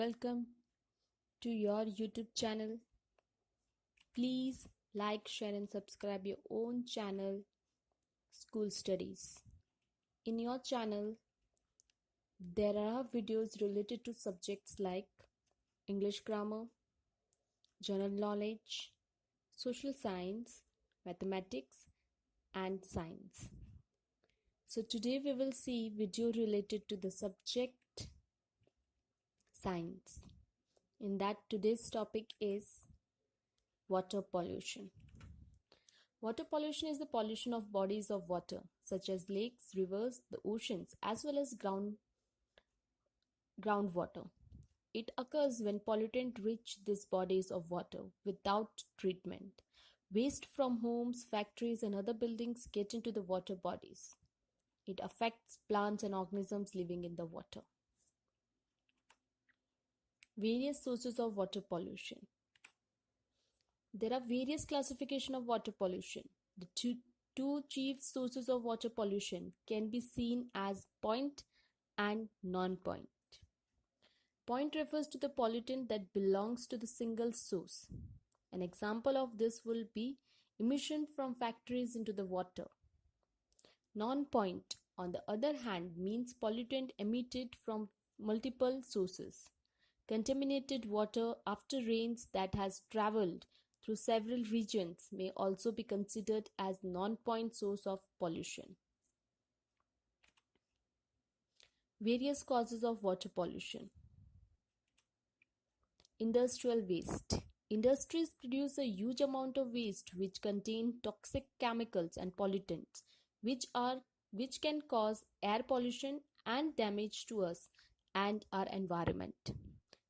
welcome to your YouTube channel. Please like, share, and subscribe your own channel, School Studies. In your channel, there are videos related to subjects like English grammar, general knowledge, social science, mathematics, and science. So today we will see video related to the subject science. In that, today's topic is water pollution. Water pollution is the pollution of bodies of water, such as lakes, rivers, the oceans, as well as groundwater. It occurs when pollutants reach these bodies of water without treatment. Waste from homes, factories, and other buildings get into the water bodies. It affects plants and organisms living in the water. Various sources of water pollution. There are various classifications of water pollution. The two chief sources of water pollution can be seen as point and non-point. Point refers to the pollutant that belongs to the single source. An example of this will be emission from factories into the water. Non-point, on the other hand, means pollutant emitted from multiple sources. Contaminated water after rains that has traveled through several regions may also be considered as non-point source of pollution. Various causes of water pollution. Industrial waste. Industries produce a huge amount of waste which contain toxic chemicals and pollutants which can cause air pollution and damage to us and our environment.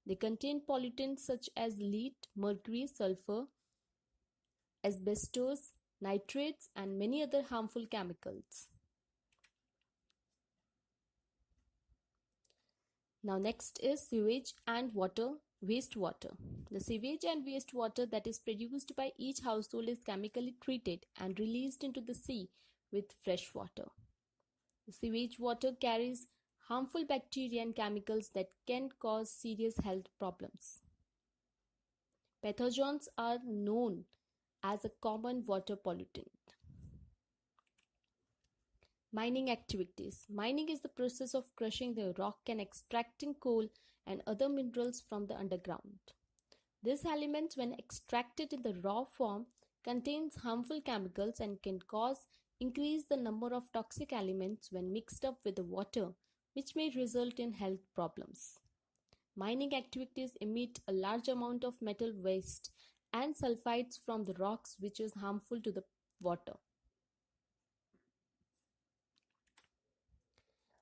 They contain pollutants such as lead, mercury, sulfur, asbestos, nitrates, and many other harmful chemicals. Now next is sewage and wastewater. The sewage and wastewater that is produced by each household is chemically treated and released into the sea with fresh water. The sewage water carries harmful bacteria and chemicals that can cause serious health problems. Pathogens are known as a common water pollutant. Mining activities. Mining is the process of crushing the rock and extracting coal and other minerals from the underground. These elements, when extracted in the raw form, contains harmful chemicals and can increase the number of toxic elements when mixed up with the water, which may result in health problems. Mining activities emit a large amount of metal waste and sulfides from the rocks, which is harmful to the water.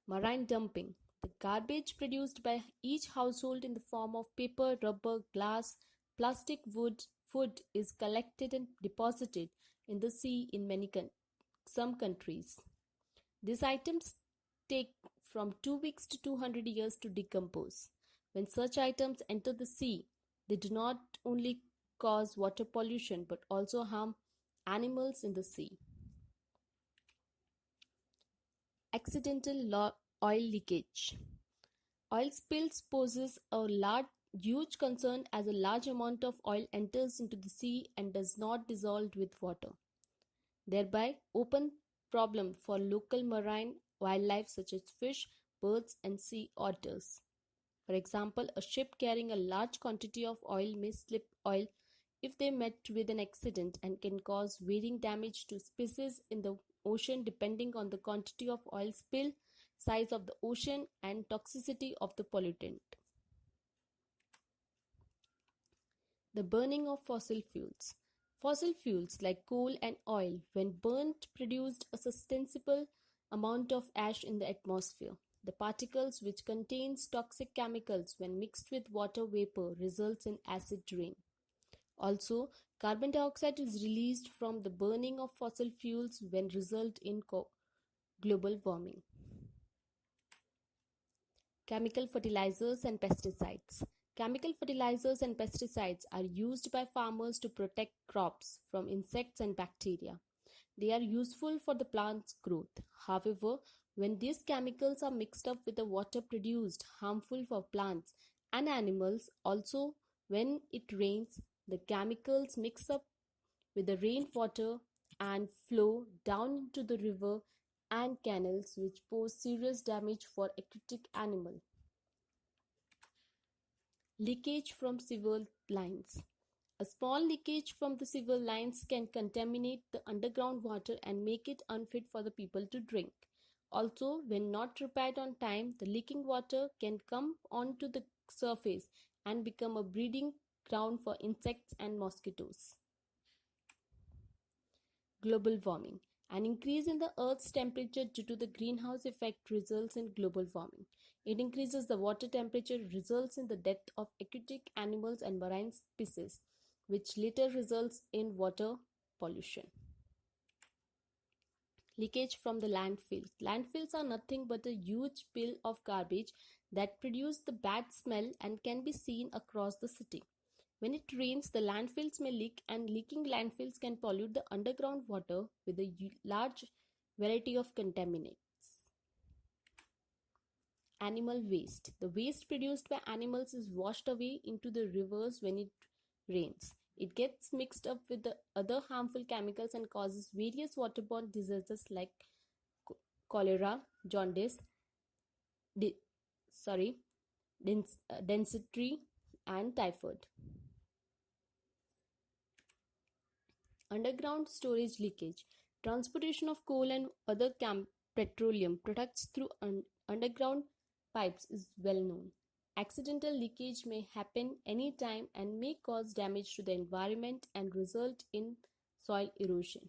Marine dumping. The garbage produced by each household in the form of paper, rubber, glass, plastic, wood, food is collected and deposited in the sea in some countries. These items take from 2 weeks to 200 years to decompose. When such items enter the sea, they do not only cause water pollution but also harm animals in the sea. Accidental oil leakage. Oil spills poses a huge concern as a large amount of oil enters into the sea and does not dissolve with water, thereby open problem for local marine wildlife such as fish, birds, and sea otters. For example, a ship carrying a large quantity of oil may slip oil if they met with an accident and can cause varying damage to species in the ocean depending on the quantity of oil spill, size of the ocean, and toxicity of the pollutant. The burning of fossil fuels. Fossil fuels like coal and oil, when burnt, produced a substantial amount of ash in the atmosphere. The particles which contains toxic chemicals when mixed with water vapor results in acid rain. Also, carbon dioxide is released from the burning of fossil fuels when result in global warming. Chemical fertilizers and pesticides. Chemical fertilizers and pesticides are used by farmers to protect crops from insects and bacteria. They are useful for the plant's growth. However, when these chemicals are mixed up with the water produced harmful for plants and animals. Also, when it rains, the chemicals mix up with the rainwater and flow down into the river and canals, which pose serious damage for aquatic animals. Leakage from sewer lines. A small leakage from the sewer lines can contaminate the underground water and make it unfit for the people to drink. Also, when not repaired on time, the leaking water can come onto the surface and become a breeding ground for insects and mosquitoes. Global warming. An increase in the Earth's temperature due to the greenhouse effect results in global warming. It increases the water temperature, results in the death of aquatic animals and marine species, which later results in water pollution. Leakage from the landfills. Landfills are nothing but a huge pile of garbage that produce the bad smell and can be seen across the city. When it rains, the landfills may leak, and leaking landfills can pollute the underground water with a large variety of contaminants. Animal waste. The waste produced by animals is washed away into the rivers when it rains. It gets mixed up with the other harmful chemicals and causes various waterborne diseases like cholera, jaundice, di- sorry, dysentery, and typhoid. Underground storage leakage. Transportation of coal and other petroleum products through underground pipes is well known. Accidental leakage may happen anytime and may cause damage to the environment and result in soil erosion.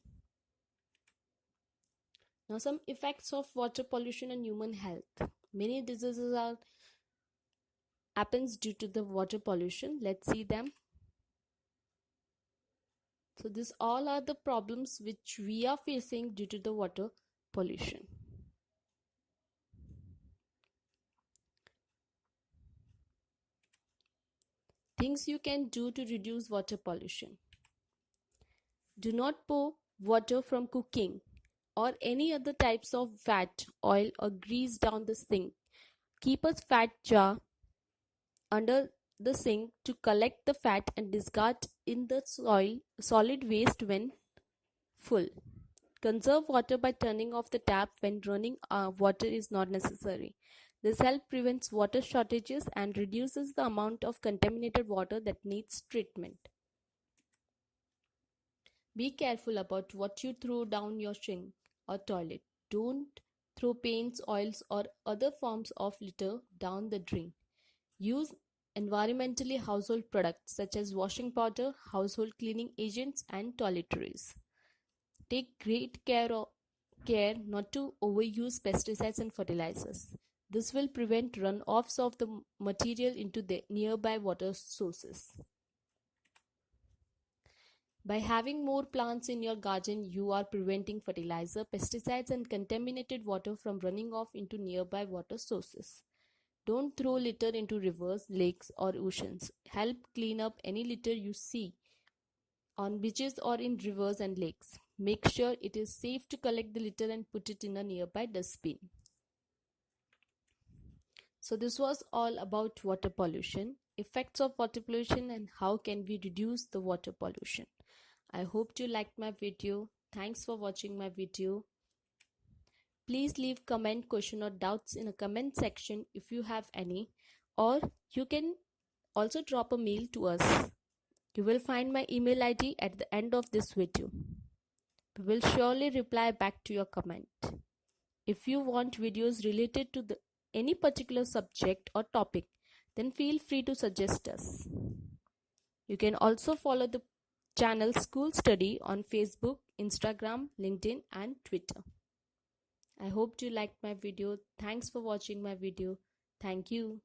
Now, some effects of water pollution on human health. Many diseases happens due to the water pollution. Let's see them. So these all are the problems which we are facing due to the water pollution. Things you can do to reduce water pollution. Do not pour water from cooking or any other types of fat, oil or grease down the sink. Keep a fat jar under the sink to collect the fat and discard in the solid waste when full. Conserve water by turning off the tap when running water is not necessary. This helps prevent water shortages and reduces the amount of contaminated water that needs treatment. Be careful about what you throw down your sink or toilet. Don't throw paints, oils, or other forms of litter down the drain. Use environmentally household products such as washing powder, household cleaning agents, and toiletries. Take great care not to overuse pesticides and fertilizers. This will prevent runoffs of the material into the nearby water sources. By having more plants in your garden, you are preventing fertilizer, pesticides, and contaminated water from running off into nearby water sources. Don't throw litter into rivers, lakes, or oceans. Help clean up any litter you see on beaches or in rivers and lakes. Make sure it is safe to collect the litter and put it in a nearby dustbin. So this was all about water pollution, effects of water pollution, and how can we reduce the water pollution. I hope you liked my video. Thanks for watching my video. Please leave comment, question or doubts in a comment section if you have any, or you can also drop a mail to us. You will find my email ID at the end of this video. We will surely reply back to your comment. If you want videos related to any particular subject or topic, then feel free to suggest us. You can also follow the channel School Study on Facebook, Instagram, LinkedIn and Twitter. I hope you liked my video. Thanks for watching my video. Thank you.